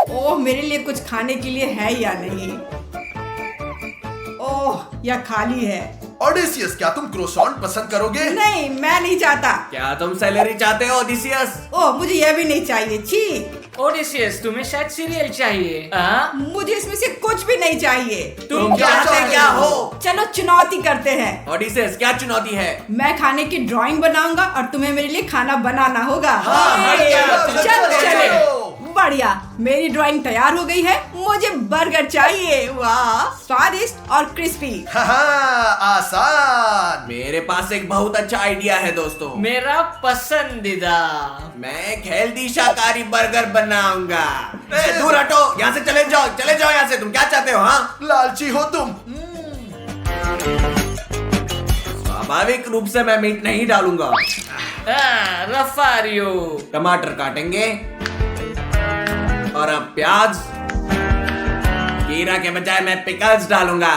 ओह, मेरे लिए कुछ खाने के लिए है या नहीं? ओह, यह खाली है। ओडिसियस, क्या तुम क्रोसॉन्ट पसंद करोगे? नहीं, मैं नहीं चाहता। क्या तुम सैलरी चाहते हो ओडिसियस? ओह, मुझे यह भी नहीं चाहिए। छी, ओडिसियस, तुम्हें शायद सीरियल चाहिए। मुझे इसमें से कुछ भी नहीं चाहिए। तुम चाहते क्या हो? चलो चुनौती करते हैं। ओडिसियस, क्या चुनौती है? मैं खाने की ड्राइंग बनाऊंगा और तुम्हें मेरे लिए खाना बनाना होगा। चलो, चलो। बढ़िया, मेरी ड्राइंग तैयार हो गई है। मुझे बर्गर चाहिए। वाह, स्वादिष्ट और क्रिस्पी। आसान। मेरे पास एक बहुत अच्छा आइडिया है दोस्तों। मेरा पसंदीदा। मैं एक हेल्दी शाकाहारी बर्गर बनाऊंगा। दूर हटो, यहाँ से चले जाओ यहाँ से। तुम क्या चाहते हो? हाँ, लालची हो तुम। स्वाभाविक रूप से मैं मीट नहीं डालूंगा। रफारियो। टमाटर काटेंगे और अब प्याज। खीरा के बजाय मैं पिकल्स डालूंगा।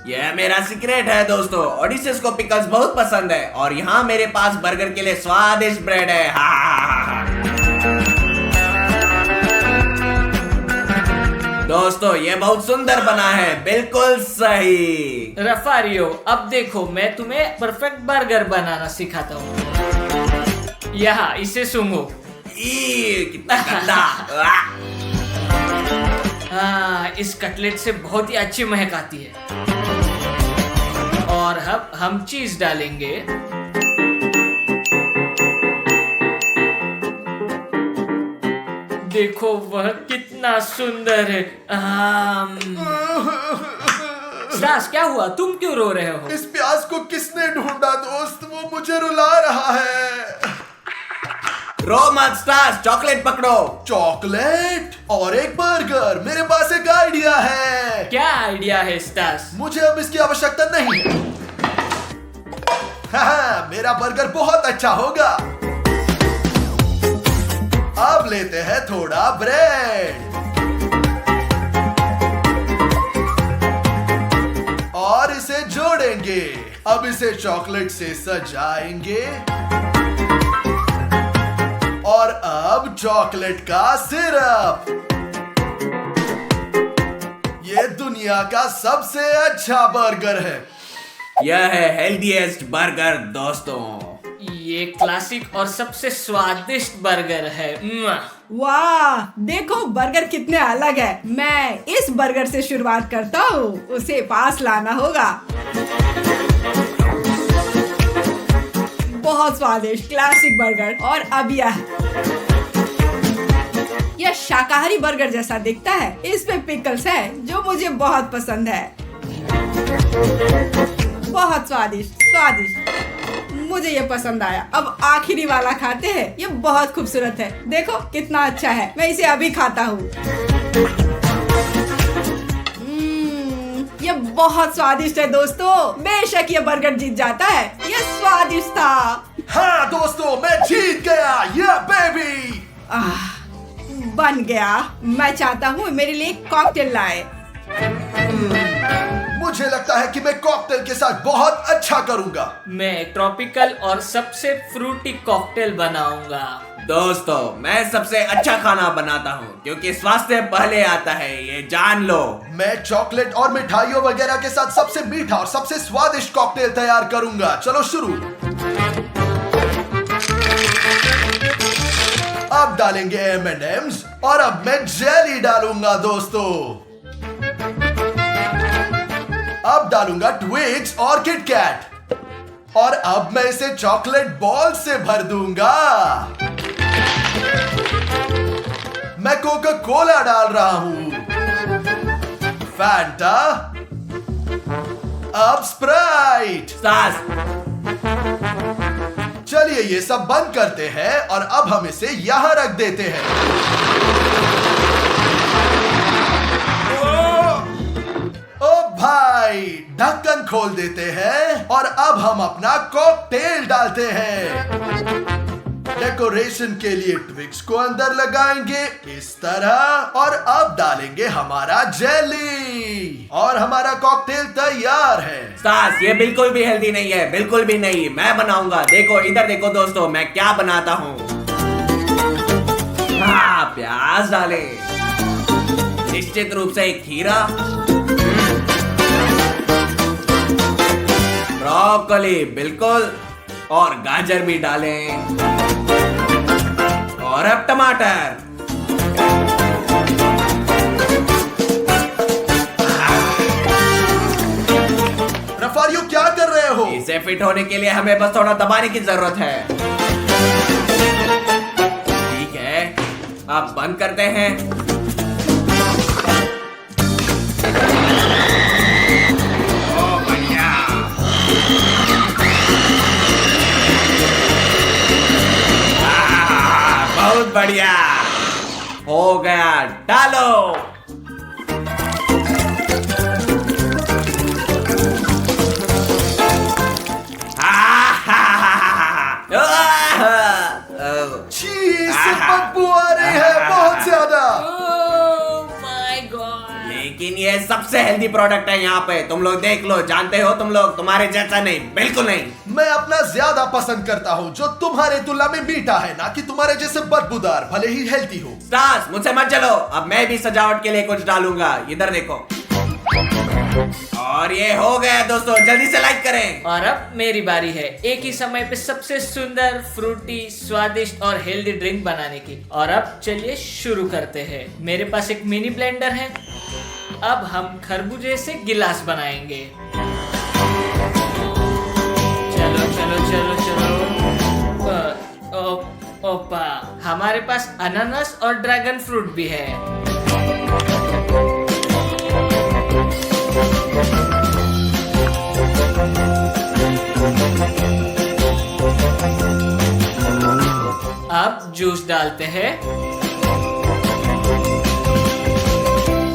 यह मेरा सीक्रेट है दोस्तों। ओडिसियस को पिकल्स बहुत पसंद है और यहाँ मेरे पास बर्गर के लिए स्वादिष्ट ब्रेड है। दोस्तों, ये बहुत सुंदर बना है, बिल्कुल सही। रफारियो, अब देखो मैं तुम्हें परफेक्ट बर्गर बनाना सिखाता हूँ। यहाँ इसे सूंघो। कितना गंदा। इस कटलेट से बहुत ही अच्छी महक आती है। और अब हम चीज डालेंगे। देखो वह कितना सुंदर है। स्टास, क्या हुआ? तुम क्यों रो रहे हो? इस प्याज को किसने ढूंढा दोस्त? वो मुझे रुला रहा है। रो मत स्टास, चॉकलेट पकड़ो। चॉकलेट और एक बर्गर। मेरे पास एक आइडिया है। क्या आइडिया है स्टास? मुझे अब इसकी आवश्यकता नहीं है। मेरा बर्गर बहुत अच्छा होगा। अब लेते हैं थोड़ा ब्रेड और इसे जोड़ेंगे। अब इसे चॉकलेट से सजाएंगे और अब चॉकलेट का सिरप। ये दुनिया का सबसे अच्छा बर्गर है। यह है हेल्दीएस्ट बर्गर दोस्तों। ये क्लासिक और सबसे स्वादिष्ट बर्गर है। वाह, देखो बर्गर कितने अलग है। मैं इस बर्गर से शुरुआत करता हूँ। उसे पास लाना होगा। बहुत स्वादिष्ट क्लासिक बर्गर। और अब यह शाकाहारी बर्गर जैसा दिखता है। इस पे पिकल्स है जो मुझे बहुत पसंद है। बहुत स्वादिष्ट। मुझे ये पसंद आया। अब आखिरी वाला खाते हैं। ये बहुत खूबसूरत है। देखो कितना अच्छा है। मैं इसे अभी खाता हूँ। ये बहुत स्वादिष्ट है दोस्तों। बेशक ये बर्गर जीत जाता है। ये स्वादिष्ट था। हाँ दोस्तों, मैं जीत गया। ये बेबी बन गया। मैं चाहता हूँ मेरे लिए कॉकटेल लाए। मुझे लगता है कि मैं कॉकटेल के साथ बहुत अच्छा करूंगा। मैं ट्रॉपिकल और सबसे फ्रूटी कॉकटेल बनाऊंगा। दोस्तों, मैं सबसे अच्छा खाना बनाता हूँ क्योंकि स्वास्थ्य पहले आता है, ये जान लो। मैं चॉकलेट और मिठाइयों वगैरह के साथ सबसे मीठा और सबसे स्वादिष्ट कॉकटेल तैयार करूंगा। चलो शुरू। अब डालेंगे M&M's और अब मैं जेली डालूंगा दोस्तों। अब डालूंगा ट्विक्स और किटकैट और अब मैं इसे चॉकलेट बॉल से भर दूंगा। मैं कोका कोला डाल रहा हूं। फैंटा, अब स्प्राइट। सास, चलिए ये सब बंद करते हैं और अब हम इसे यहां रख देते हैं। ओ भाई, ढक्कन खोल देते हैं और अब हम अपना कॉकटेल डालते हैं। डेकोरेशन के लिए ट्विक्स को अंदर लगाएंगे इस तरह और अब डालेंगे हमारा जेली और हमारा कॉकटेल तैयार है। सास, ये बिल्कुल भी हेल्दी नहीं है, बिल्कुल भी नहीं। मैं बनाऊंगा। देखो इधर देखो दोस्तों, मैं क्या बनाता हूँ। हाँ, प्याज डाले। निश्चित रूप से एक खीरा, ब्रोकोली बिल्कुल, और गाजर भी डालें, और अब टमाटर। रफारियो क्या कर रहे हो? इसे फिट होने के लिए हमें बस थोड़ा दबाने की जरूरत है। ठीक है, अब बंद करते हैं। ओ बढ़िया। बहुत बढ़िया हो गया, डालो। छी, इससे बदबू आ रही है बहुत ज्यादा। My God. लेकिन ये सबसे हेल्दी प्रोडक्ट है यहाँ पे, तुम लोग देख लो, जानते हो तुम लोग, तुम्हारे जैसा नहीं, बिल्कुल नहीं। मैं अपना ज्यादा पसंद करता हूँ जो तुम्हारे तुलना में मीठा है, ना कि तुम्हारे जैसे बदबूदार, भले ही हेल्दी हो। स्टार्स, मुझसे मत चलो, अब मैं भी सजावट के लिए कुछ डालूंगा, इधर देखो। और ये हो गया दोस्तों, जल्दी से लाइक करें। और अब मेरी बारी है एक ही समय पे सबसे सुंदर, फ्रूटी, स्वादिष्ट और हेल्दी ड्रिंक बनाने की। और अब चलिए शुरू करते हैं। मेरे पास एक मिनी ब्लेंडर है। अब हम खरबूजे से गिलास बनाएंगे। चलो चलो चलो चलो। ओपा, हमारे पास अनानास और ड्रैगन फ्रूट भी है। अब जूस डालते हैं।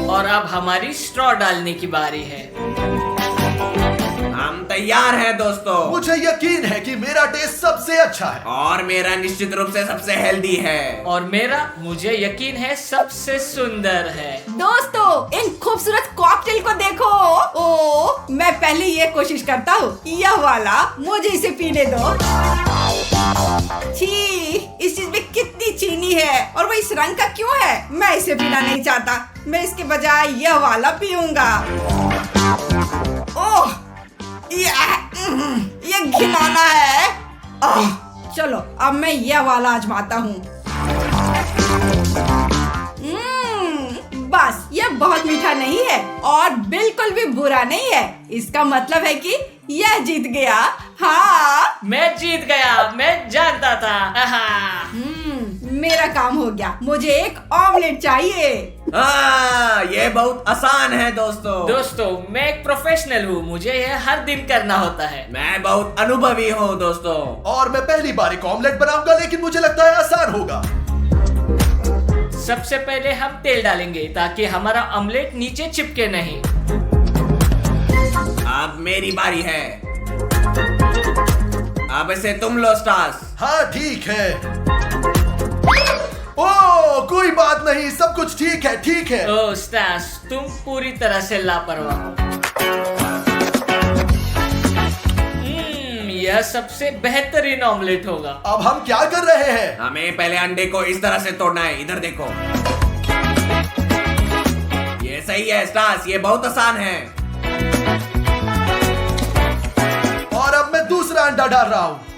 और अब हमारी स्ट्रॉ डालने की बारी है। हम तैयार हैं दोस्तों। मुझे यकीन है कि मेरा टेस्ट सबसे अच्छा है। और मेरा निश्चित रूप से सबसे हेल्दी है। और मेरा, मुझे यकीन है, सबसे सुंदर है। दोस्तों, इन खूबसूरत कॉकटेल को देखो। ओ, मैं पहले ये कोशिश करता हूँ, यह वाला, मुझे इसे पीने दो। छी, इस चीज में कितनी चीनी है, और वो इस रंग का क्यों है? मैं इसे पीना नहीं चाहता, मैं इसके बजाय यह वाला पीऊंगा। ओह, ये घिनौना है। चलो, अब मैं यह वाला आजमाता हूँ। बस, यह बहुत मीठा नहीं है और बिल्कुल भी बुरा नहीं है। इसका मतलब है कि यह जीत गया। हाँ, मैं जीत गया, मैं जानता था। मेरा काम हो गया। मुझे एक ऑमलेट चाहिए। ये बहुत आसान है दोस्तों। मैं एक प्रोफेशनल हूँ, मुझे यह हर दिन करना होता है। मैं बहुत अनुभवी हूँ दोस्तों। और मैं पहली बार एक ऑमलेट बनाऊंगा, लेकिन मुझे लगता है आसान होगा। सबसे पहले हम तेल डालेंगे ताकि हमारा ऑमलेट नीचे चिपके नहीं। अब मेरी बारी है। अब इसे तुम लो स्टार्स। हाँ ठीक है। ओह, कोई बात नहीं, सब कुछ ठीक है, ठीक है। ओह स्टार्स, तुम पूरी तरह से लापरवाह हो। यह सबसे बेहतरीन ऑमलेट होगा। अब हम क्या कर रहे हैं? हमें पहले अंडे को इस तरह से तोड़ना है, इधर देखो। ये सही है स्टार्स, ये बहुत आसान है। और अब मैं दूसरा अंडा डाल रहा हूँ।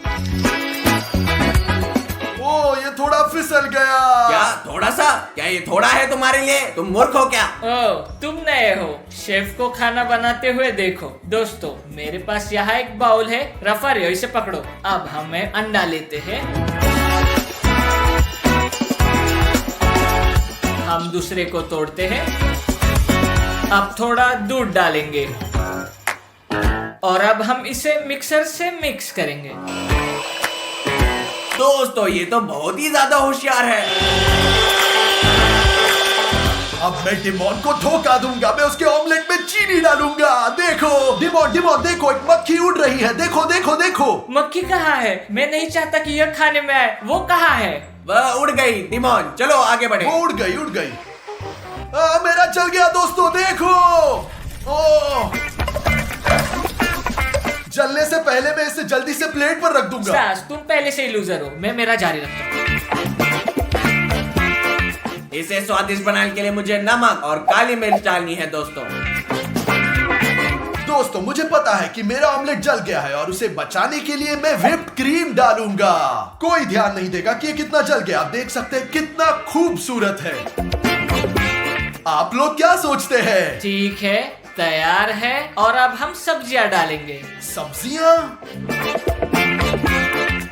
ओह, ये थोड़ा फिसल गया। क्या थोड़ा सा? क्या ये थोड़ा है तुम्हारे लिए? तुम मूर्ख हो क्या? ओह, तुम नए हो, शेफ को खाना बनाते हुए देखो। दोस्तों, मेरे पास यहाँ एक बाउल है। रफारियो, इसे पकड़ो। अब हमें अंडा लेते हैं। हम दूसरे को तोड़ते हैं। अब थोड़ा दूध डालेंगे और अब हम इसे मिक्सर से मिक्स करेंगे। दोस्तों, ये तो बहुत ही ज्यादा होशियार है। अब मैं डिमोन को धोखा दूंगा। मैं उसके ऑमलेट में चीनी डालूंगा। देखो डिमोन, देखो, एक मक्खी उड़ रही है। देखो देखो देखो। मक्खी कहाँ है? मैं नहीं चाहता कि यह खाने में आए। वो कहाँ है? वह उड़ गई। डिमोन, चलो आगे बढ़े। वो उड़ गई। मेरा चल गया दोस्तों, देखो। ओह, जलने से पहले मैं इसे जल्दी से प्लेट पर रख दूंगा। तुम पहले से ही लूजर हो, मैं मेरा जारी रखता हूँ। इसे स्वादिष्ट बनाने के लिए मुझे नमक और काली मिर्च डालनी है दोस्तों। दोस्तों मुझे पता है कि मेरा ऑमलेट जल गया है और उसे बचाने के लिए मैं व्हिप्ड क्रीम डालूंगा। कोई ध्यान नहीं देगा कि ये कितना जल गया। आप देख सकते हैं कितना खूबसूरत है। आप लोग क्या सोचते हैं? ठीक है, तैयार है। और अब हम सब्जियां डालेंगे। सब्जियां?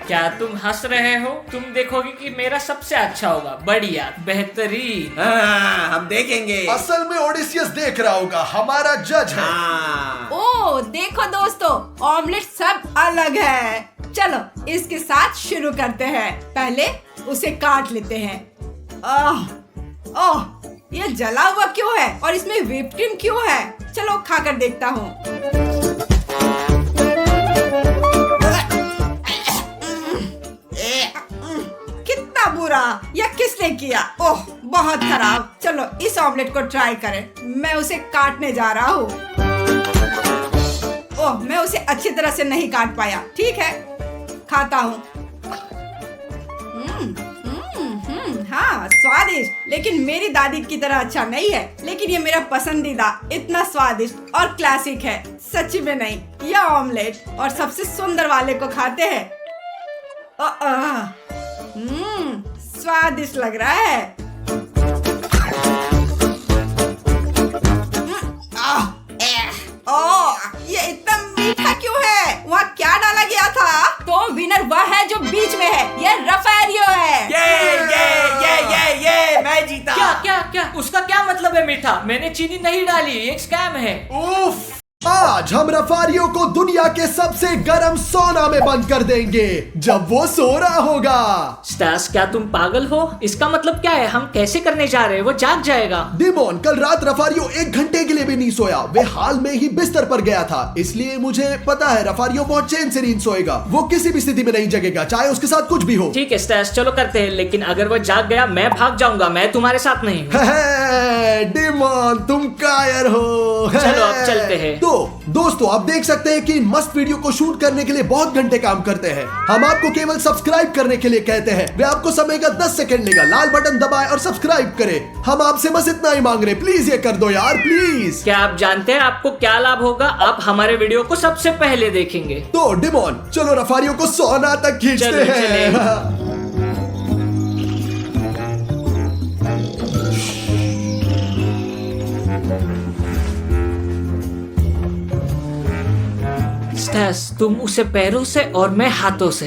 क्या तुम हंस रहे हो? तुम देखोगे कि मेरा सबसे अच्छा होगा, बढ़िया, बेहतरीन। हाँ, हम देखेंगे। असल में ओडिसियस देख रहा होगा, हमारा जज है। हाँ। ओ देखो दोस्तों, ऑमलेट सब अलग है। चलो इसके साथ शुरू करते हैं। पहले उसे काट लेते हैं। ओह ये जला हुआ क्यों है और इसमें व्हिप्ड क्रीम क्यों है? चलो खाकर देखता हूँ। कितना बुरा, यह किसने किया? ओह बहुत खराब। चलो इस ऑमलेट को ट्राई करें। मैं उसे काटने जा रहा हूँ। ओह मैं उसे अच्छी तरह से नहीं काट पाया। ठीक है, खाता हूँ। हाँ स्वादिष्ट, लेकिन मेरी दादी की तरह अच्छा नहीं है। लेकिन ये मेरा पसंदीदा, इतना स्वादिष्ट और क्लासिक है। सच्ची में नहीं, यह ऑमलेट और सबसे सुंदर वाले को खाते हैं। स्वादिष्ट लग रहा है। ये इतना मीठा क्यों है? वहाँ क्या डाला गया था? तो विनर वह है जो बीच में है। ये रफारियो है। ये मैं जीता। क्या उसका क्या मतलब है मीठा? मैंने चीनी नहीं डाली, ये एक स्कैम है। उफ, आज हम रफारियो को दुनिया के सबसे गर्म सोना में बंद कर देंगे जब वो सो रहा होगा। स्टास, क्या तुम पागल हो? इसका मतलब क्या है? हम कैसे करने जा रहे हैं? वो जाग जाएगा। डिमोन, कल रात रफारियो 1 घंटे के लिए भी नहीं सोया। वे हाल में ही बिस्तर पर गया था, इसलिए मुझे पता है रफारियो बहुत चैन से नींद सोएगा। वो किसी भी स्थिति में नहीं जगेगा, चाहे उसके साथ कुछ भी हो। ठीक है स्टास, चलो करते हैं। लेकिन अगर वो जाग गया मैं भाग जाऊंगा। मैं तुम्हारे साथ नहीं हूँ। डिमोन तुम कायर हो। चलो अब चलते हैं। तो दोस्तों आप देख सकते हैं कि इन मस्त वीडियो को शूट करने के लिए बहुत घंटे काम करते हैं। हम आपको केवल सब्सक्राइब करने के लिए कहते हैं। वे आपको समय का 10 सेकंड लेगा। लाल बटन दबाएं और सब्सक्राइब करें। हम आपसे बस इतना ही मांग रहे, प्लीज ये कर दो यार, प्लीज। क्या आप जानते हैं आपको क्या लाभ होगा? आप हमारे वीडियो को सबसे पहले देखेंगे। तो डिमोन चलो रफारियो को सोना तक खींचते चलो, हैं। स्टास, तुम उसे पैरों से और मैं हाथों से।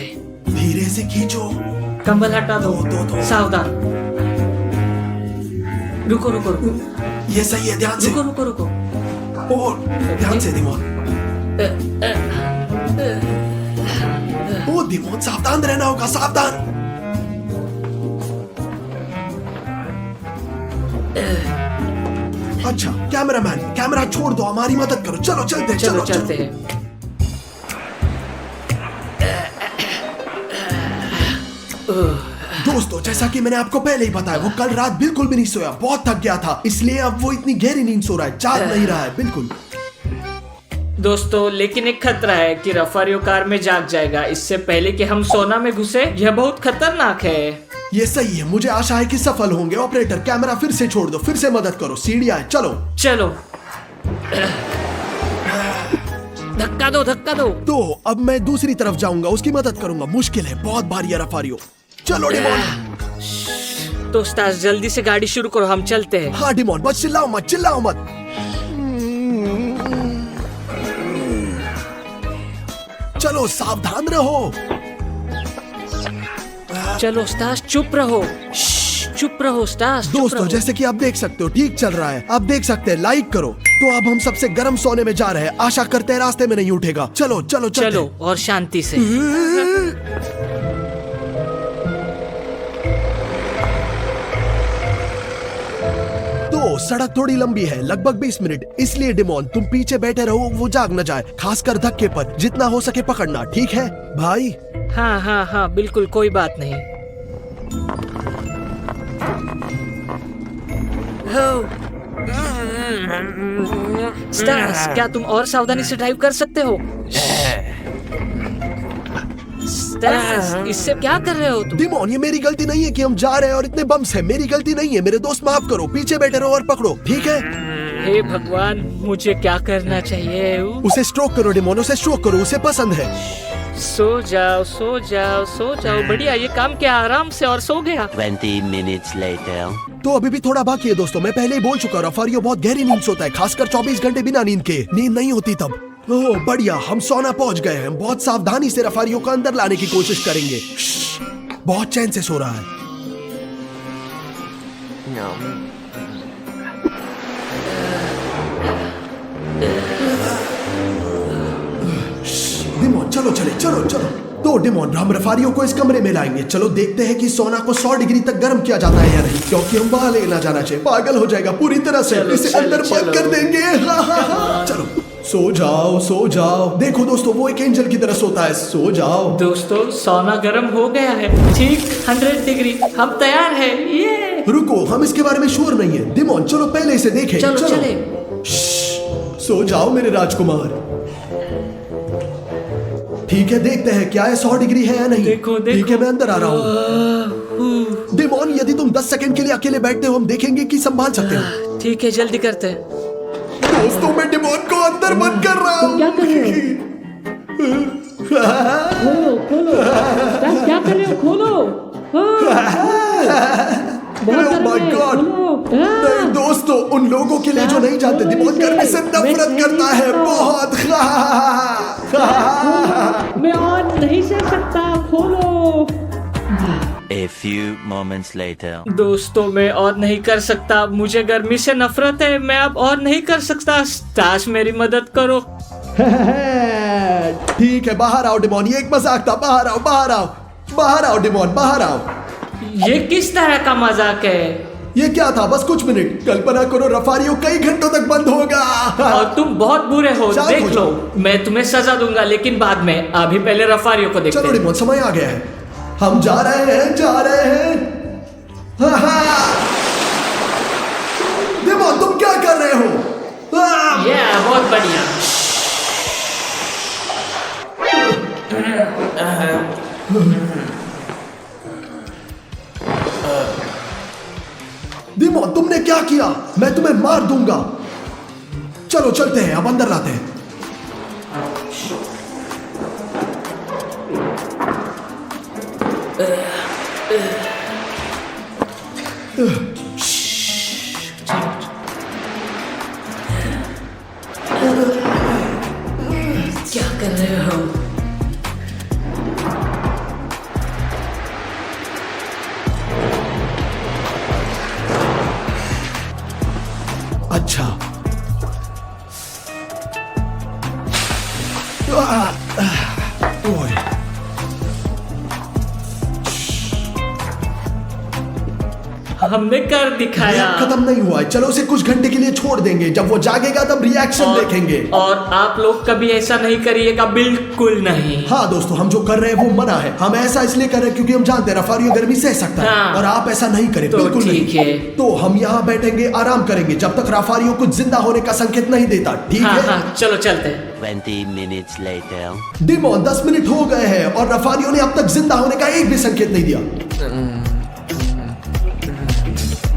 धीरे से खींचो। कंबल हटा दो। दो। सावधान। रुको। ये सही है, ध्यान से। रुको। और ध्यान से डिमोन। ओ डिमोन, सावधान रहना होगा, सावधान। अच्छा कैमरामैन, कैमरा छोड़ दो, हमारी मदद करो। चलो चलते हैं। दोस्तों जैसा कि मैंने आपको पहले ही बताया, वो कल रात बिल्कुल भी नहीं सोया, बहुत थक गया था, इसलिए अब वो इतनी गहरी नींद सो रहा है, जाग नहीं रहा है बिल्कुल। दोस्तों लेकिन एक खतरा है कि रफारियो कार में जाग जाएगा इससे पहले कि हम सोना में घुसे। यह बहुत खतरनाक है। ये सही है, मुझे आशा है कि सफल होंगे। ऑपरेटर कैमरा फिर से छोड़ दो, फिर से मदद करो। सीढ़ियां है, चलो। धक्का दो। तो अब मैं दूसरी तरफ जाऊंगा, उसकी मदद करूंगा। मुश्किल है, बहुत भारी है रफारियो। चलो डिमोन। तो स्टास जल्दी से गाड़ी शुरू करो, हम चलते हैं। हाँ डिमोन, बस चिल्लाओ मत। चलो सावधान रहो। चलो स्टास, चुप रहो स्टास। दोस्तों जैसे कि आप देख सकते हो ठीक चल रहा है। आप देख सकते हैं, लाइक करो। तो अब हम सबसे गर्म सोने में जा रहे हैं। आशा करते हैं रास्ते में नहीं उठेगा। चलो और शांति से। तो सड़क थोड़ी लंबी है, लगभग 20 मिनट, इसलिए डिमोन तुम पीछे बैठे रहो, वो जाग न जाए। खासकर धक्के पर जितना हो सके पकड़ना, ठीक है भाई? हाँ बिल्कुल, कोई बात नहीं। स्टास, क्या तुम और सावधानी से ड्राइव कर सकते हो? तैस, इससे क्या कर रहे हो तुम? डिमोन, ये मेरी गलती नहीं है कि हम जा रहे हैं और इतने बम्स हैं। मेरी गलती नहीं है, मेरे दोस्त, माफ करो। पीछे बैठे रहो और पकड़ो, ठीक है? हे भगवान, मुझे क्या करना चाहिए? उसे स्ट्रोक करो डिमोन, उसे स्ट्रोक करो, उसे पसंद है। सो जाओ, सो जाओ, सो जाओ। बढ़िया, ये काम किया आराम से और सो गया। 20 minutes later. तो अभी भी थोड़ा बाकी है दोस्तों। मैं पहले ही बोल चुका हूँ, रफारियो बहुत गहरी नींद सोता है, खासकर 24 घंटे बिना नींद के। नींद नहीं होती तब। ओह बढ़िया, हम सोना पहुंच गए हैं। बहुत सावधानी से रफारियो को अंदर लाने की कोशिश करेंगे। बहुत चैन से सो रहा है। डिमोन चलो, चलो। तो डिमोन, हम रफारियो को इस कमरे में लाएंगे। चलो देखते हैं कि सोना को 100 डिग्री तक गर्म किया जाता है या नहीं, क्योंकि हम बाहर लेना जाना चाहिए। पागल हो जाएगा पूरी तरह से। इसे अंदर बंद कर देंगे। चलो सो जाओ। देखो दोस्तों, वो एक एंजल की तरह सोता है। सो जाओ दोस्तों, सोना गर्म हो गया है। ठीक 100 डिग्री। हम तैयार हैं। ये रुको, हम इसके बारे में श्योर नहीं है। डिमोन चलो पहले इसे देखें। चलो चले। सो जाओ मेरे राजकुमार। ठीक है, देखते हैं क्या है 100 डिग्री है या नहीं। देखो। ठीक है, मैं अंदर आ रहा हूँ। डिमोन, यदि तुम 10 सेकंड के लिए अकेले बैठते हो, हम देखेंगे कि संभाल सकते हो। ठीक है, जल्दी करते हैं। दोस्तों, मैं डिमोन को अंदर बंद कर रहा हूँ। क्या कर रहे हो? खोलो। क्या कर रहे हो? खोलो। Oh my God! नहीं दोस्तों, उन लोगों के लिए जो नहीं जानते, डिमोन गर्मी से नफरत करता है बहुत। मैं और नहीं सह सकता। खोलो। A few moments later. दोस्तों, मैं और नहीं कर सकता। मुझे गर्मी से नफरत है। मैं अब और नहीं कर सकता। स्टाश, मेरी मदद करो। ठीक है, बाहर आओ डिमोन, ये एक मजाक था। बाहर आओ डिमोन, बाहर आओ। ये किस तरह का मजाक है? ये क्या था? बस कुछ मिनट कल्पना करो, रफारियो कई घंटों तक बंद होगा। और तुम बहुत बुरे हो। शांत देख हो लो, जाओ। मैं तुम्हें सजा दूंगा, लेकिन बाद में। अभी पहले रफारियो को देखते चलो हैं। डिमोन, समय आ गया है। हम जा रहे हैं। डिमोन, तुम क्या कर रहे हो? ये बहुत बढ़िया। डिमोन, तुमने क्या किया? मैं तुम्हें मार दूंगा। चलो चलते हैं, अब अंदर लाते हैं। क्या कर रहे हो? अच्छा, ओए। हमने कर दिखाया। खत्म नहीं हुआ है। चलो उसे कुछ घंटे के लिए छोड़ देंगे। जब वो जागेगा तब रिएक्शन देखेंगे। और आप लोग कभी ऐसा नहीं करिएगा, बिल्कुल नहीं। हाँ दोस्तों, हम जो कर रहे हैं वो मना है। हम ऐसा इसलिए कर रहे हैं क्योंकि हम जानते हैं रफारियो गर्मी सह सकता है। हाँ। और आप ऐसा नहीं करें, तो बिल्कुल नहीं। ठीक है। तो हम यहाँ बैठेंगे, आराम करेंगे जब तक रफारियो कुछ जिंदा होने का संकेत नहीं देता। ठीक हाँ, है? हाँ, चलो चलते हैं। 20 minutes later. डिमोन, 10 मिनट हो गए हैं और रफारियो ने अब तक जिंदा होने का एक भी संकेत नहीं दिया।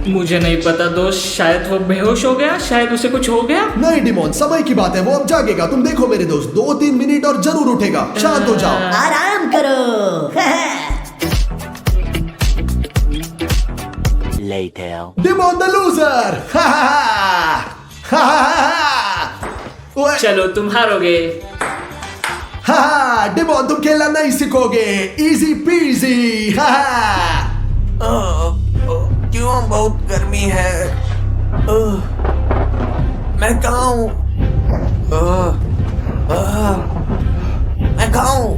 मुझे नहीं पता दोस्त, शायद वो बेहोश हो गया, शायद उसे कुछ हो गया। नहीं डिमोन, समय की बात है, वो अब जागेगा। तुम देखो मेरे दोस्त, 2-3 मिनट और जरूर उठेगा। शांत हो जाओ। आराम करो। Later. Demon the loser. चलो, तुम हारोगे। डिमोन, तुम खेलना नहीं सीखोगे। Easy PG. क्यों बहुत गर्मी है? मैं कहाँ हूँ? मैं कहाँ हूँ?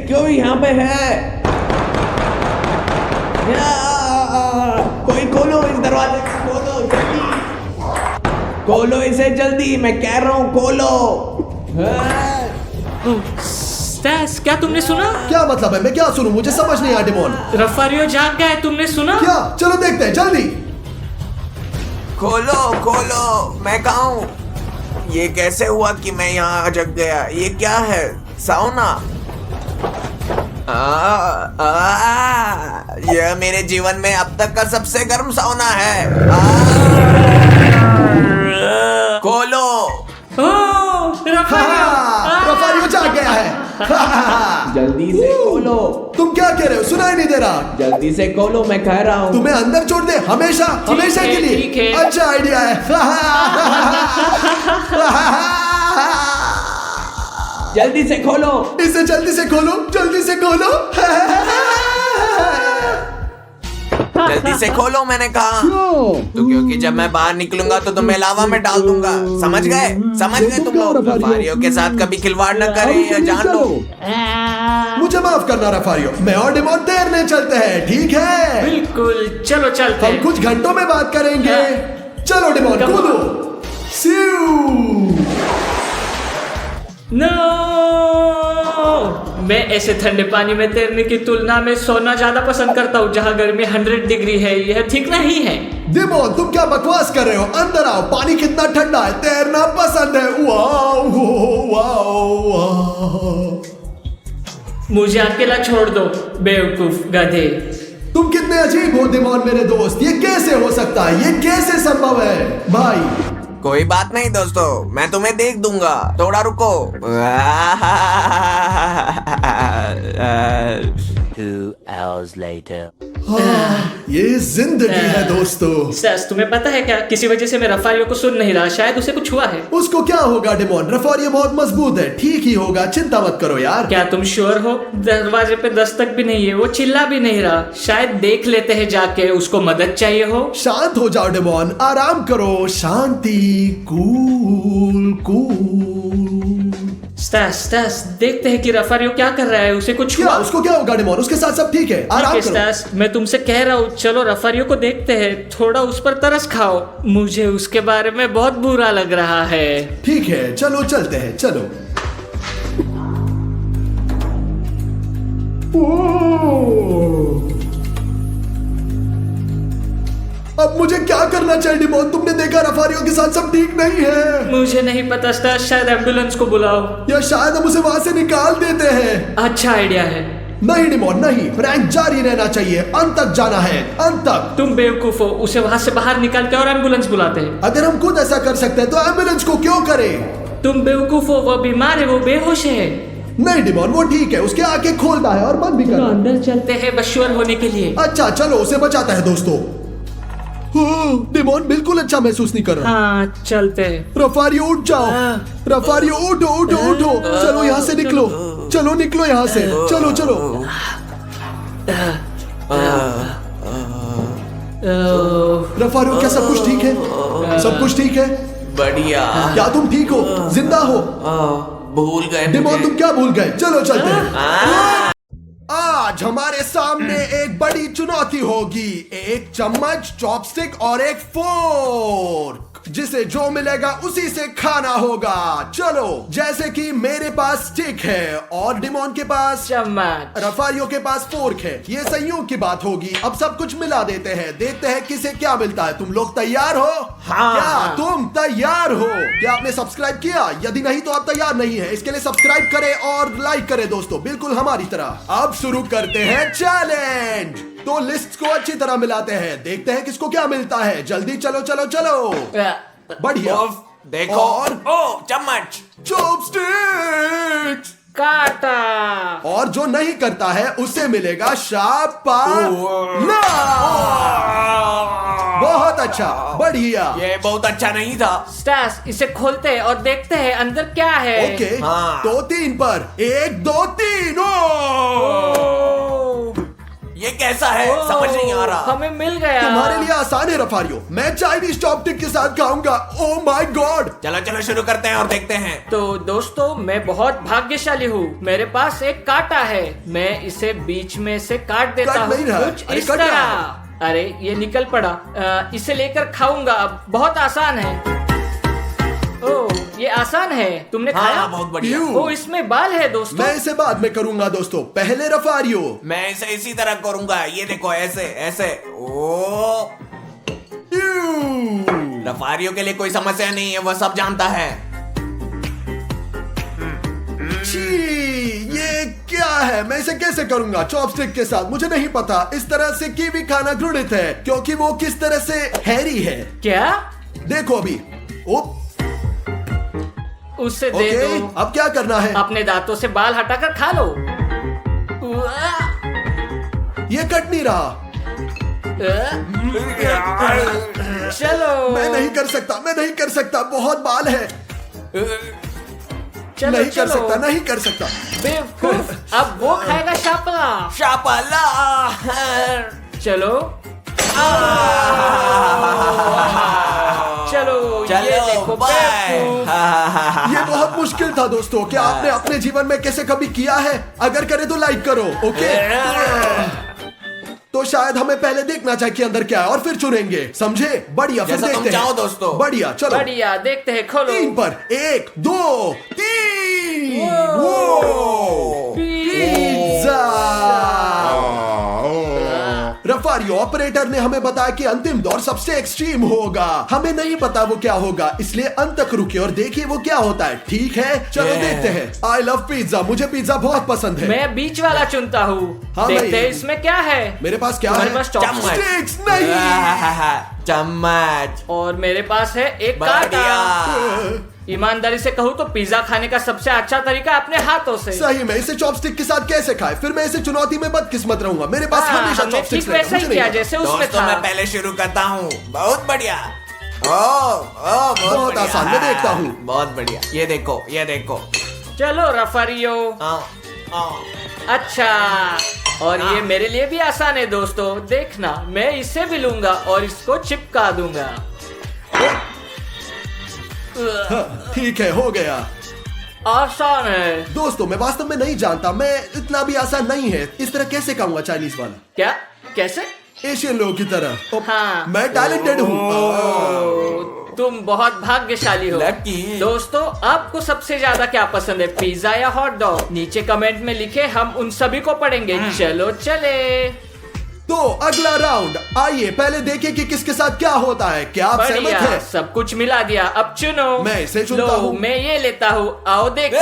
क्यों यहाँ पे है? कोई खोलो इस दरवाजे को, खोलो जल्दी, खोलो इसे जल्दी, मैं कह रहा हूँ खोलो। स्टैस, क्या तुमने सुना? क्या मतलब है? मैं क्या सुनूं? मुझे समझ नहीं आया डिमोन। रफारियो जाग गया है, तुमने सुना? क्या? चलो देखते हैं जल्दी। खोलो खोलो, मैं कहाँ हूँ? ये कैसे हुआ कि मैं यहाँ जग गया? ये क्या है? साउना? यह मेरे जीवन में अब तक का सबसे गर्म साउना है। खोलो। रफारियो जाग गया है। जल्दी से खोलो। तुम क्या कह रहे हो? सुनाई नहीं दे रहा। जल्दी से खोलो, मैं कह रहा हूँ। तुम्हें अंदर छोड़ दे हमेशा हमेशा है, के लिए। ठीक है। अच्छा आइडिया है। जल्दी से खोलो। इसे जल्दी से खोलो, जल्दी से खोलो। जल्दी से खोलो, मैंने कहा। तो क्योंकि जब मैं बाहर निकलूंगा तो तुम्हें लावा में डाल दूंगा। समझ गए? समझ गए तुम लोग? रफारियो के साथ कभी खिलवाड़ न करें, यह जान लो। मुझे माफ करना रफारियो, मैं और डिमोन तैरने चलते हैं, ठीक है? बिल्कुल, चलो चलते हम हैं। कुछ घंटों में बात करेंगे। चलो डिमोन कूदो। स्यू। नो, मैं ऐसे ठंडे पानी में तैरने की तुलना में सोना ज्यादा पसंद करता हूँ, जहाँ गर्मी 100 डिग्री है। यह ठीक नहीं है। डिमोन तुम क्या बकवास कर रहे हो? अंदर आओ, पानी कितना ठंडा है, तैरना पसंद है। Wow wow wow. मुझे अकेला छोड़ दो, बेवकूफ गधे। तुम कितने अजीब हो डिमोन मेरे दोस्त। ये कैसे हो सकता है? ये कैसे संभव है भाई? कोई बात नहीं दोस्तों, मैं तुम्हें देख दूंगा। थोड़ा रुको। 2 hours later. ये जिंदगी है दोस्तों। सस, तुम्हें पता है क्या, किसी वजह से मैं रफारियो को सुन नहीं रहा। शायद उसे कुछ हुआ है। उसको क्या होगा डिमोन? रफारियो बहुत मजबूत है, ठीक ही होगा, चिंता मत करो यार। क्या तुम श्योर हो? दरवाजे पे दस्तक भी नहीं है, वो चिल्ला भी नहीं रहा। शायद देख लेते हैं जाके, उसको मदद चाहिए हो। शांत हो जाओ डिमोन, आराम करो, शांति, कूल कूल। स्टैस, देखते हैं कि रफारियो क्या कर रहा है। उसे कुछ क्या? हुआ? उसको क्या होगा डिमोन? उसके साथ सब ठीक है, आराम करो। स्टैस, मैं तुमसे कह रहा हूँ, चलो रफारियो को देखते हैं। थोड़ा उस पर तरस खाओ। मुझे उसके बारे में बहुत बुरा लग रहा है। ठीक है, चलो चलते हैं, चलो। अब मुझे क्या करना चाहिए डिमोन? तुमने देखा रफारियो के साथ सब ठीक नहीं है। मुझे नहीं पता स्टैस, शायद एम्बुलेंस को बुलाओ, या शायद हम उसे वहां से निकाल देते हैं। अच्छा आइडिया है। नहीं डिमोन नहीं, प्रैंक जारी रहना चाहिए, अंत तक जाना है, अंत तक। तुम बेवकूफ हो, उसे वहां से बाहर निकालते और एम्बुलेंस बुलाते हैं। अगर हम खुद ऐसा कर सकते हैं तो एम्बुलेंस को क्यों करें? तुम बेवकूफ हो, वो बीमार है, वो बेहोश है। नहीं डिमोन, वो ठीक है, उसके आंखें खोलता है और बंद भी तो करता है। अंदर चलते हैं बस श्योर होने के लिए। अच्छा चलो, उसे बचाता है दोस्तों। डिमोन बिल्कुल अच्छा महसूस नहीं कर रहा। हाँ चलते हैं। रफारियो उठ जाओ, रफारियो उठो उठो उठो। चलो यहाँ से निकलो, चलो निकलो यहाँ से, चलो चलो। रफारियो क्या सब कुछ ठीक है? सब कुछ ठीक है? बढ़िया। क्या तुम ठीक हो? जिंदा हो? भूल गए डिमोन मुझे। तुम क्या भूल गए? चलो चलते हैं। आज हमारे सामने एक बड़ी चुनौती होगी। एक चम्मच, चॉपस्टिक और एक फोर्क, जिसे जो मिलेगा उसी से खाना होगा। चलो, जैसे कि मेरे पास स्टिक है और डिमोन के पास चम्मच, रफारियो के पास फोर्क है। ये संयोग की बात होगी। अब सब कुछ मिला देते हैं, देखते हैं किसे क्या मिलता है। तुम लोग तैयार हो? हाँ। क्या तुम तैयार हो? क्या आपने सब्सक्राइब किया? यदि नहीं तो आप तैयार नहीं है। इसके लिए सब्सक्राइब करें और लाइक करें दोस्तों, बिल्कुल हमारी तरह। अब शुरू करते हैं चैलेंज। तो लिस्ट को अच्छी तरह मिलाते हैं, देखते हैं किसको क्या मिलता है। जल्दी चलो चलो चलो। बढ़िया। देखो। और चम्मच, चॉपस्टिक्स। काटा। और जो नहीं करता है उसे मिलेगा शाबाश। बहुत अच्छा, बढ़िया। ये बहुत अच्छा नहीं था। स्टैस, इसे खोलते हैं और देखते हैं अंदर क्या है। ओके, हाँ। तो 3 पर 1 2 3। ये कैसा है? समझ नहीं आ रहा। हमें मिल गया। तुम्हारे लिए आसान है रफारियो, मैं चाइनीज चॉपस्टिक के साथ खाऊंगा। Oh my God. चलो चलो शुरू करते हैं और देखते हैं। तो दोस्तों, मैं बहुत भाग्यशाली हूँ। मेरे पास एक कांटा है। मैं इसे बीच में से काट देता कट हूँ, नहीं रहा है। कुछ अरे इस कट रहा तरह। अरे ये निकल पड़ा। इसे लेकर खाऊंगा। अब बहुत आसान है। ओह, ये आसान है, तुमने खाया? हाँ बहुत बढ़िया। यू। ओ इसमें बाल है दोस्तों। मैं इसे बाद में करूंगा दोस्तों, पहले रफारियो। मैं इसे इसी तरह करूंगा, ये देखो ऐसे ऐसे। ओ रफारियो के लिए कोई समस्या नहीं है, वह सब जानता है। छी, ये क्या है? मैं इसे कैसे करूंगा चॉपस्टिक के साथ? मुझे नहीं पता। इस तरह से कीवी खाना घृणित है क्योंकि वो किस तरह से हैरी है। क्या? देखो अभी। ओप, उससे दे ओके, दो। अब क्या करना है? अपने दांतों से बाल हटाकर खा लो। ये कट नहीं रहा। चलो। मैं नहीं कर सकता, मैं नहीं कर सकता, बहुत बाल है। चलो नहीं कर चलो। सकता, नहीं कर सकता। बेवकूफ, अब वो खाएगा शापला। शापाला। चलो चलो, ये देखो बाय। बेवकूफ। ये बहुत मुश्किल था दोस्तों। क्या आपने अपने जीवन में कैसे कभी किया है? अगर करे तो लाइक करो, ओके? तो शायद हमें पहले देखना चाहिए कि अंदर क्या है और फिर चुनेंगे, समझे? बढ़िया, फिर जैसा तुम देखते चाहो हैं दोस्तों। बढ़िया, चलो। बढ़िया, देखते हैं, खोलो। 3 पर 1 2 3। ओ। पिज्जा। रफारियो ऑपरेटर ने हमें बताया कि अंतिम दौर सबसे एक्सट्रीम होगा। हमें नहीं पता वो क्या होगा, इसलिए अंत तक रुके और देखिए वो क्या होता है। ठीक है, चलो देखते हैं। आई लव पिज्जा, मुझे पिज्जा बहुत पसंद है। मैं बीच वाला चुनता हूँ। हाँ, देखते भाई। हैं इसमें क्या है। मेरे पास क्या तुम्हारे है? पास चॉपस्टिक चॉपस्टिक्स नहीं। चम्मच। और मेरे पास है एक बढ़िया। कांटा। ईमानदारी से कहूँ तो पिज्जा खाने का सबसे अच्छा तरीका अपने हाथों से। सही में इसे चॉपस्टिक के साथ कैसे खाए? फिर मैं इसे चुनौती में बदकिस्मत रहूंगा। मेरे पास हमेशा हमने चॉपस्टिक्स ठीक वैसा ही किया जैसे उसमें दोस्तों था। मैं पहले शुरू करता हूँ। बहुत बढ़िया। ओ बहुत बढ़िया। आसान, मैं देखता हूँ। बहुत बढ़िया, ये देखो ये देखो। चलो रफारियो। आ, आ। अच्छा, और ये मेरे लिए भी आसान है दोस्तों। देखना, मैं इसे भी लूंगा और इसको चिपका दूंगा। ठीक है, हो गया। आसान है। दोस्तों मैं वास्तव में नहीं जानता, मैं इतना भी आसान नहीं है। इस तरह कैसे खाऊंगा चाइनीज वाला? क्या? कैसे? एशियन लोगों की तरह। हाँ। मैं टैलेंटेड हूँ। ओ, तुम बहुत भाग्यशाली हो। Lucky। दोस्तों, आपको सबसे ज्यादा क्या पसंद है, पिज्जा या हॉट डॉग? नीचे कमेंट में लिखे, हम उन सभी को पढ़ेंगे। चलो चले। तो अगला राउंड, आइए पहले देखें कि किसके साथ क्या होता है। क्या आप सहमत बढ़िया, हैं? सब कुछ मिला दिया। अब चुनो। मैं इसे चुनता लो, हूँ। मैं ये लेता हूँ। आओ देखें। ओ,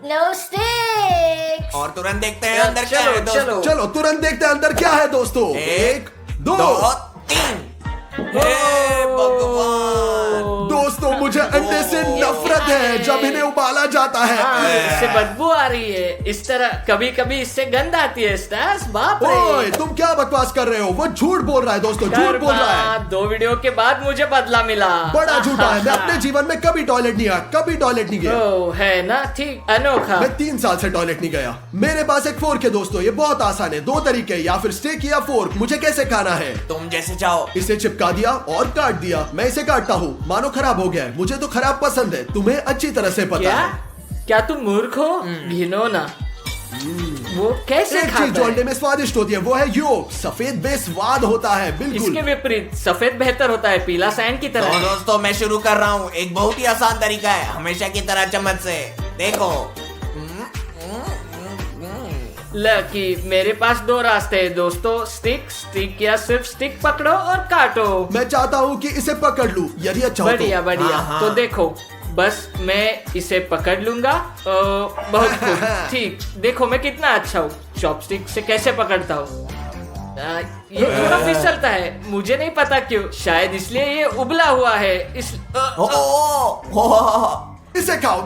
नो स्टिक्स। और तुरंत देखते हैं अंदर क्या चलो, है दोस्तों। चलो। चलो तुरंत देखते हैं अंदर क्या है दोस्तों। 1 2 3। हे भगवान। दोस्तों मुझे अंडे से नफरत है जब इन्हें उबाला जाता हाँ, है। इससे बदबू आ रही है। इस तरह कभी कभी इससे गंध आती है। स्टार्स, बाप ओए रे। तुम क्या बकवास कर रहे हो? वो झूठ बोल रहा है दोस्तों, झूठ बोल रहा है। 2 वीडियो के बाद मुझे बदला मिला। बड़ा झूठा है। मैं अपने जीवन में कभी टॉयलेट नहीं आया, कभी टॉयलेट नहीं गया। ओ, है ना, ठीक, अनोखा। मैं 3 साल से टॉयलेट नहीं गया। मेरे पास एक फोर्क है दोस्तों, ये बहुत आसान है। 2 तरीके, या फिर स्टिक या फोर्क। मुझे कैसे खाना है? तुम जैसे चाहो। इसे चिपका दिया और काट दिया। मैं इसे काटता हूँ, मानो खराब हो गया है। मुझे तो खराब पसंद है, तुम्हें अच्छी तरह से पता क्या? है। क्या तुम मूर्ख हो? घिनौना। वो कैसे एक चीज खाता जो अंडे है? में स्वादिष्ट होती है वो है योक। सफेद बेस्वाद होता है, बिल्कुल। इसके विपरीत सफेद बेहतर होता है, पीला सैंड की तो तरह। दोस्तों मैं शुरू कर रहा हूँ। एक बहुत ही आसान तरीका है, हमेशा की तरह चम्मच से। देखो। लकी, मेरे पास 2 रास्ते हैं दोस्तों। स्टिक या सिर्फ स्टिक पकड़ो और काटो। मैं चाहता हूँ कि इसे पकड़ लूं, यदि अच्छा हो तो। बढ़िया बढ़िया। हाँ, तो हाँ। देखो, बस मैं इसे पकड़ लूंगा। बहुत खूब, ठीक। देखो मैं कितना अच्छा हूँ। चॉपस्टिक से कैसे पकड़ता हूँ। ये थोड़ा फिसलता है, मुझे नहीं पता क्यों। शायद इसलिए ये उबला हुआ है। इसे खाओ,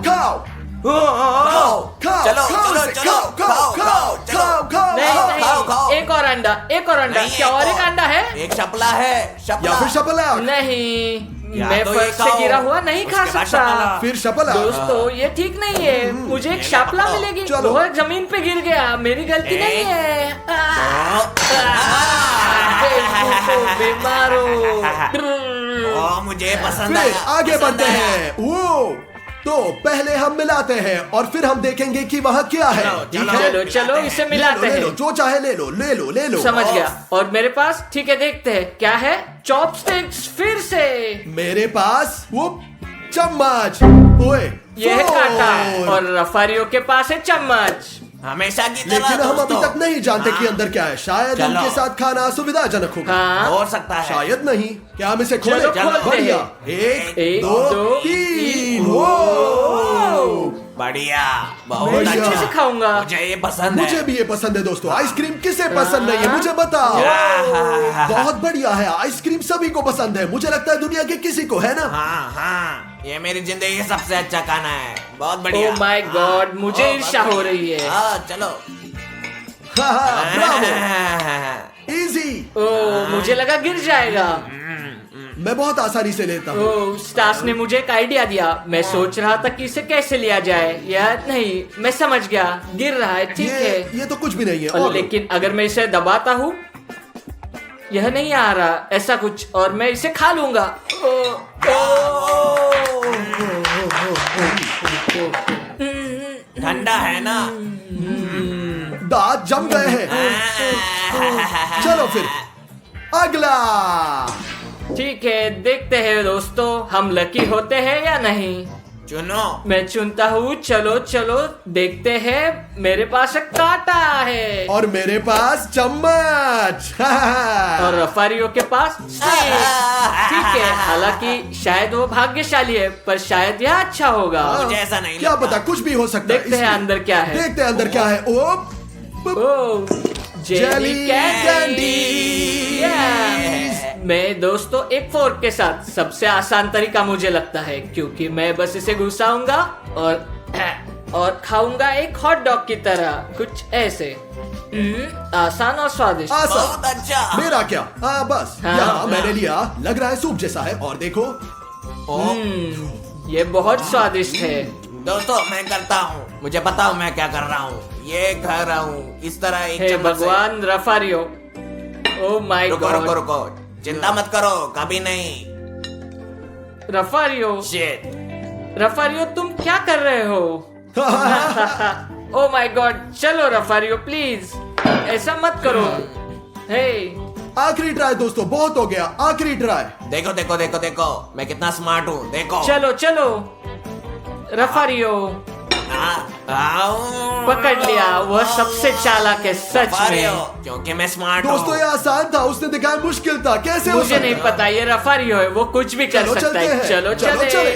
खाओ, खाओ। खाओ, चलो खाओ चलो इसे, चलो खाओ, खाओ, खाओ, खाओ, खाओ। नहीं खाओ, नहीं, खाओ। एक और अंडा, एक और अंडा। नहीं, क्या और एक अंडा है? एक शपला है, शपला। या फिर शपला। नहीं, या मैं तो ये फर्श से खाओ, गिरा हुआ नहीं खा उसके बाद सकता। शपला। फिर शपला। दोस्तों ये ठीक नहीं है। मुझे एक शापला मिलेगी। चलो। वो जमीन पे गिर गया, मेरी गलती नहीं है। बीमार हो। मुझे पसंद फिर आया, आगे पसंद बढ़ते आया। हैं। वो तो पहले हम मिलाते हैं और फिर हम देखेंगे कि वहाँ क्या है। ठीक है? चलो चलो इसे मिलाते ले लो, हैं। जो चाहे ले लो, ले लो, ले लो। समझ गया। और मेरे पास, ठीक है, देखते हैं क्या है। चॉपस्टिक्स फिर से। मेरे पास वो चम्मच। ओए, ये है कांटा। फोर्क। और रफारियों के पास है चम्मच। हमेशा की तरह लेकिन हम अभी दोस्तों। तक नहीं जानते कि अंदर क्या है। शायद चलो। उनके साथ खाना सुविधाजनक होगा। हाँ हो सकता है। शायद नहीं। क्या हम इसे खोलें? चलो, खोलते बढ़िया। हैं। एक, एक, दो, दो, तीन। तीन। वो बढ़िया, बहुत मैं बढ़िया। अच्छे से खाऊंगा। मुझे ये पसंद है। मुझे भी ये पसंद है दोस्तों। आइसक्रीम किसे पसंद नहीं है, मुझे बताओ। बहुत बढ़िया है। आइसक्रीम सभी को पसंद है। मुझे लगता है दुनिया के किसी को, है ना? हाँ, ये मेरी जिंदगी का सबसे अच्छा खाना है। बहुत बढ़िया। ओह माय गॉड, मुझे हाँ, ईर्ष्या बहुत हो रही है। हाँ, चलो। ब्रावो। इजी। ओह, मुझे लगा गिर जाएगा। मैं बहुत आसानी से लेता हूँ। ओह, स्टास ने मुझे एक आइडिया दिया। मैं सोच रहा था कि इसे कैसे लिया जाए। यार नहीं, मैं समझ गया। गिर रहा है, ठीक है। ये तो कुछ भी नहीं है। और और लेकिन अगर मैं इसे दबाता हूँ, यह नहीं आ रहा ऐसा कुछ, और मैं इसे खा लूंगा। ठंडा है ना? दांत जम गए हैं। चलो फिर अगला। ठीक है, देखते हैं दोस्तों, हम लकी होते हैं या नहीं। चुनो। मैं चुनता हूँ। चलो चलो देखते हैं। मेरे पास एक कांटा है और मेरे पास चम्मच। और रफारियों के पास स्टिक। ठीक है, हालांकि शायद वो भाग्यशाली है, पर शायद यह अच्छा होगा। मुझे ऐसा नहीं क्या लगता। पता, कुछ भी हो सकता है। देखते हैं इसलिए- अंदर क्या है। देखते हैं अंदर क्या है। ओ ओह, जेली जेली कैंडी। कैंडीज। मैं दोस्तों एक फोर्क के साथ, सबसे आसान तरीका मुझे लगता है, क्योंकि मैं बस इसे घुसाऊंगा और खाऊंगा एक हॉट डॉग की तरह, कुछ ऐसे। आसान और स्वादिष्ट। आसान। बहुत अच्छा। मेरा क्या? हाँ बस। हाँ। यहाँ मैंने लिया। लग रहा है सूप जैसा है। और देखो, ये बहुत स्वादिष्ट है। दोस्तों, मैं करता हूँ। मुझे पता हूँ मैं क्या कर रहा हूँ। ये खा रहा हूँ इस तरह एक हे चम्मच से। भगवान, रफारियो। ओह माय रुको रुको गॉड, रुको, चिंता मत करो, कभी नहीं। रफारियो। शिट। रफारियो, तुम क्या कर रहे हो? ओह माय गॉड, चलो रफारियो प्लीज, ऐसा मत करो। हे, आखिरी ट्राई दोस्तों, बहुत हो गया। आखिरी ट्राई। देखो देखो देखो देखो, मैं कितना स्मार्ट हूँ। देखो। चलो चलो रफारियो। पकड़ लिया, वह सबसे चालाक है सच में। क्योंकि मैं स्मार्ट दोस्तों, ये हूँ। आसान था। उसने दिखाया मुश्किल था। कैसे हो मुझे सकता नहीं है? पता, ये रफारियो है, वो कुछ भी कर चलो सकता चलते है। हैं। चलो चले। चले।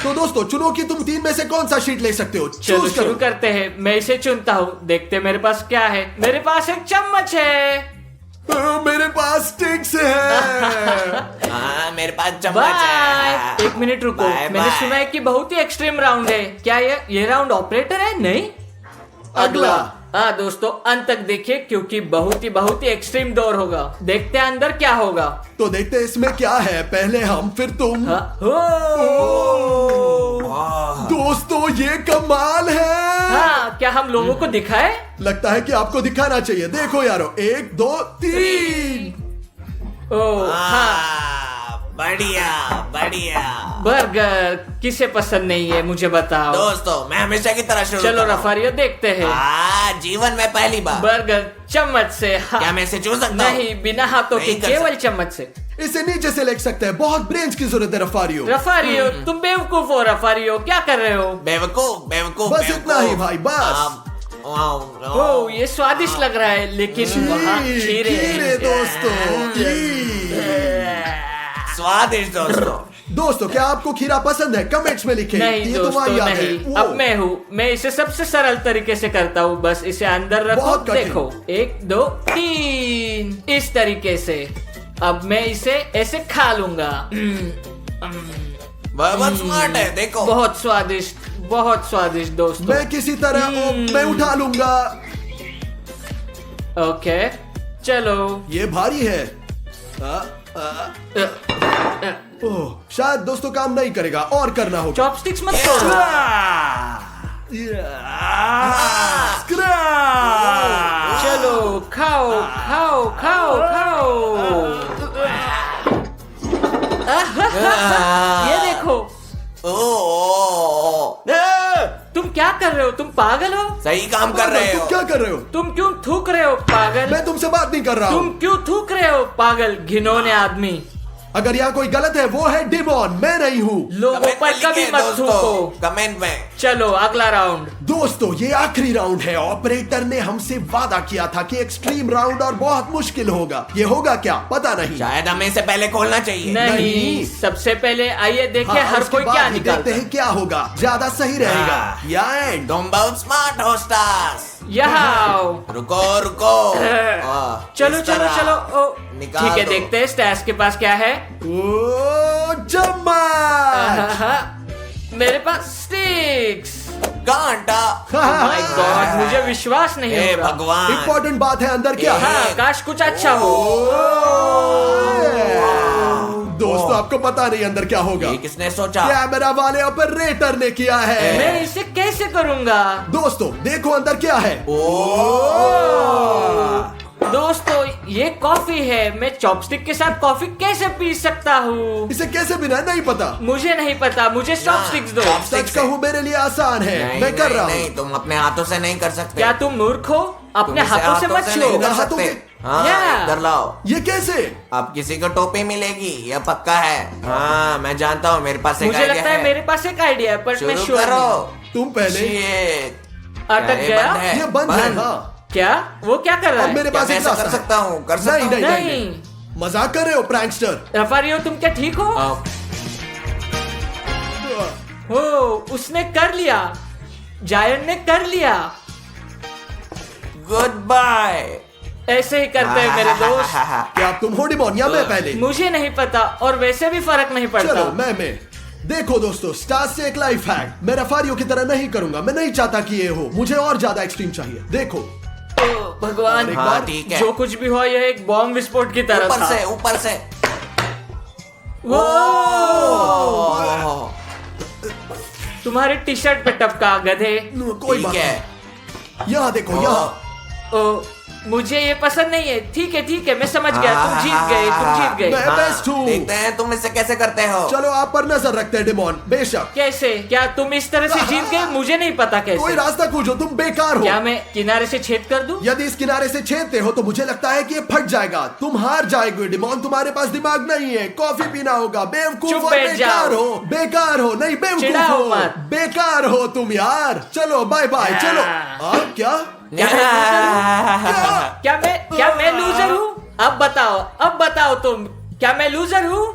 तो दोस्तों, चुनो कि तुम तीन में से कौन सा शीट ले सकते हो। चलो चूज शुरू करो। करते हैं। मैं इसे चुनता हूँ, देखते मेरे पास क्या है। मेरे पास एक चम्मच है। मेरे पास स्टिक्स है। हाँ, मेरे पास चम्मच बाय। है। एक मिनट रुको, बाय, मैंने बाय। सुना है कि बहुत ही एक्सट्रीम राउंड है। क्या ये राउंड ऑपरेटर है? नहीं, अगला। हाँ दोस्तों, अंत तक देखिए, क्योंकि बहुत ही एक्सट्रीम दौर होगा। देखते हैं अंदर क्या होगा। तो देखते हैं इसमें क्या है। पहले हम, फिर तुम। हाँ, दोस्तों, ये कमाल है। हाँ, क्या हम लोगों को दिखाए? लगता है कि आपको दिखाना चाहिए। देखो यारो, 1 2 3। ओह हाँ, बढ़िया बढ़िया। बर्गर किसे पसंद नहीं है, मुझे बताओ। दोस्तों, मैं हमेशा की तरह शुरू चलो कर रहा हूँ। रफारियो, देखते हैं। जीवन में पहली बार। बर्गर चम्मच से। हाँ। क्या मैं इसे छू सकता हूँ? नहीं, बिना हाथों के, नहीं कर केवल चम्मच से। इसे नीचे से ले सकते हैं। बहुत ब्रेन्स की जरूरत है रफारियो। रफारियो, तुम बेवकूफ हो। रफारियो, क्या कर रहे हो? बेवकूफ बेवकूफ। बस बेवकूफ। इतना ही भाई, बस। ओह, ये स्वादिष्ट लग रहा है, लेकिन वहाँ खीरे हैं। खीरे दोस्तों। स्वादिष्ट दोस्तों। दोस्तों, क्या आपको खीरा पसंद है? कमेंट्स में लिखें। नहीं ये दोस्तों, तुम्हारी याद है। नहीं। अब मैं हूँ, मैं इसे सबसे सरल तरीके से करता हूँ। बस इसे अंदर रखो, बहुत कठिन। देखो, 1 2 3, इस तरीके से। अब मैं इसे ऐसे खा लूंगा। बहुत स्मार्ट है, देखो। बहुत स्वादिष्ट दोस्तों। मैं किसी तरह मैं उठा लूंगा। ओके, चलो। ये भारी है। ओह, शायद दोस्तों काम नहीं करेगा, और करना होगा। चॉपस्टिक्स मत तोड़ो। चलो, खाओ खाओ खाओ खाओ। ये देखो। क्या कर रहे हो? तुम पागल हो? सही काम कर रहे तुम हो। क्या कर रहे हो? तुम क्यों थूक रहे हो पागल? मैं तुमसे बात नहीं कर रहा तुम हूँ। क्यों थूक रहे हो पागल घिनौने आदमी? अगर यहाँ कोई गलत है वो है डिमॉन, मैं नहीं हूँ। लोगों कमेंट पर में कभी लिखे मत दोस्तों, थूको। कमेंट में। चलो अगला राउंड। दोस्तों ये आखिरी राउंड है। ऑपरेटर ने हमसे वादा किया था कि एक्सट्रीम राउंड और बहुत मुश्किल होगा। ये होगा क्या पता नहीं। शायद हमें इसे पहले खोलना चाहिए। नहीं, सबसे पहले आइए देखें हाँ, हर उसके कोई बाद क्या ही निकालता देखते हैं क्या होगा, ज्यादा सही रहेगा। हाँ। या एंड तुम बहुत स्मार्ट हो स्टार्स। यहाँ आओ। रुको रुको। चलो इस चलो तरह चलो। ओ, निकाल ठीक है, दो। देखते हैं स्टैश के पास क्या है। ओ जम्मा। मेरे पास स्टिक्स। कांटा। माय गॉड, मुझे विश्वास नहीं हे हो रहा। भगवान। इम्पोर्टेंट बात है, अंदर क्या है? हाँ, काश कुछ अच्छा हो। दोस्तों आपको पता नहीं अंदर क्या होगा। ये किसने सोचा? कैमरा वाले ऑपरेटर ने किया है। मैं इसे कैसे करूंगा? दोस्तों देखो अंदर क्या है। दोस्तों ये कॉफी है। मैं चॉपस्टिक के साथ कॉफी कैसे पी सकता हूँ? इसे कैसे बिना नहीं पता। मुझे नहीं पता, मुझे चॉपस्टिक्स दो। सच कहूँ मेरे लिए आसान है, नहीं, मैं कर नहीं, रहा नहीं, हूँ। तुम अपने हाथों से नहीं कर सकते। क्या तुम मूर्ख हो? अपने तुम इसे हाथों से मत नहीं छुओ। कर हाथों सकते। से? हाँ, Yeah. इधर लाओ। ये कैसे? अब किसी को टोपी मिलेगी, यह पक्का है। हाँ, मैं जानता हूँ, मेरे पास एक मुझे आइडिया लगता है मेरे पास एक आइडिया है, पर मैं शुरू श्योर करो। नहीं। तुम पहले। Shit. अटक क्या ये गया? बंद है? ये बंद है। हाँ क्या? वो क्या कर रहा अब है? मेरे क्या पास मैं एक ऐसा रास्ता कर है। सकता हूँ? कर सकता नहीं हूँ? नहीं नहीं, नहीं। नहीं। मजाक कर रहे हो प्रैंकस्टर? रफारियो तुम क्या ठीक हो? हो, उसने कर लिया। जायन ने कर लिया। Good bye. ऐसे ही करते हैं मेरे दोस्त। क्या तुम हो डिमॉन या मैं पहले? मुझे नहीं पता, और वैसे भी फर्क नहीं पड़ता। चलो मैं। देखो दोस्तों, स्टार्स से एक लाइफ हैक। मैं रफारियो की तरह नहीं करूंगा। मैं नहीं चाहता कि ये हो। मुझे और ज्यादा एक्सट्रीम चाहिए। देखो ओ, भगवान, एक हाँ बार ठीक है। जो कुछ भी हुआ यह एक बॉम्ब विस्फोट की तरह ऊपर था। से, ऊपर से। वो ओह, तुम्हारे टी शर्ट पे टपका गधे। कोई ठीक बात है। नहीं। यहाँ देखो यहाँ। ओ, मुझे ये पसंद नहीं है। ठीक है, मैं समझ गया। तुम जीत गए, तुम जीत गए। मैं बेस्ट हूँ। देखते हैं तुम इससे कैसे करते हो। चलो आप पर नजर रखते हैं डिमॉन। बेशक कैसे? क्या तुम इस तरह से जीत गए? मुझे नहीं पता कोई कैसे। रास्ता खोजो, तुम बेकार हो। क्या मैं किनारे से छेद कर दूं? यदि इस किनारे से छेदते हो तो मुझे लगता है कि ये फट जाएगा। तुम हार जाएगे डिमॉन। तुम्हारे पास दिमाग नहीं है। कॉफी पीना होगा। बेवकूफ चुप और बैठ बेकार जाओ। हो। बेकार हो, नहीं बेवकूफ चिढ़ाओ हो। मत। बेकार हो तुम यार। चलो बाय बाय। चलो क्या? क्या मैं लूजर हूँ? अब बताओ तुम। क्या मैं लूजर हूँ?